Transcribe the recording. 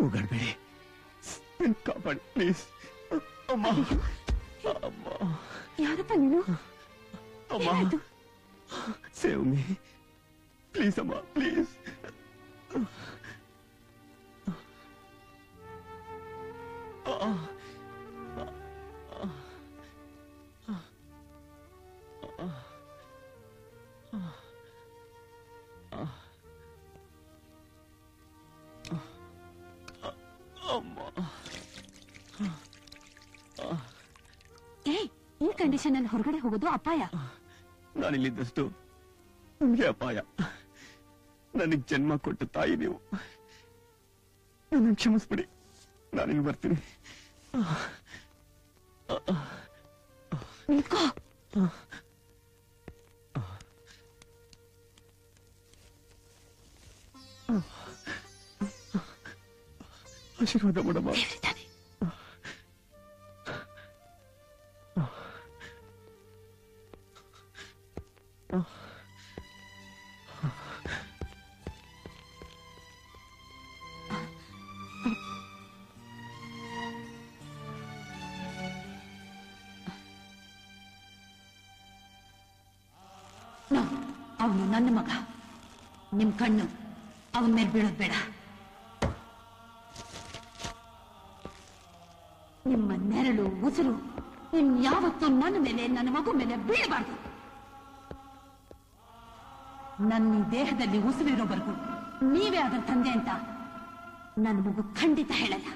ಕೂಗಾಡ್ಬೇಡಿ, ಕಾಪಾಡಿ ಪ್ಲೀಸ್. ಅಮ್ಮ ಅಮ್ಮ, ಯಾರಪ್ಪ ನೀನು? ಅಮ್ಮ, ಸೇವ್ ಮೀ ಪ್ಲೀಸ್ ಅಮ್ಮ, ಪ್ಲೀಸ್. ಈ ಕಂಡೀಷನ್ ಅಲ್ಲಿ ಹೊರಗಡೆ ಹೋಗೋದು ಅಪಾಯ. ನಾನಿಲ್ಲಿದ್ದಷ್ಟು ನಿಮ್ಗೆ ಅಪಾಯ. ನನಗ್ ಜನ್ಮ ಕೊಟ್ಟ ತಾಯಿ ನೀವು, ನನ್ನ ಕ್ಷಮಿಸ್ಬಿಡಿ. ನಾನಿಲ್ಲಿ ಬರ್ತೀನಿ. ಆಶೀರ್ವಾದ ಮಾಡಮ್ಮ. ಅವನು ನನ್ನ ಮಗ. ನಿಮ್ ಕಣ್ಣು ಅವನ ಮೇಲೆ ಬೀಳೋದ್ ಬೇಡ. ನಿಮ್ಮ ನೆರಳು ಉಸಿರು ಯಾವತ್ತೂ ನನ್ನ ಮೇಲೆ, ನನ್ನ ಮಗು ಮೇಲೆ ಬೀಳಬಾರ್ದು. ನನ್ನ ದೇಹದಲ್ಲಿ ಉಸಿರಿರೋವರೆಗೂ ನೀವೇ ಅದರ ತಂದೆ ಅಂತ ನನ್ನ ಮಗು ಖಂಡಿತ ಹೇಳಲ್ಲ.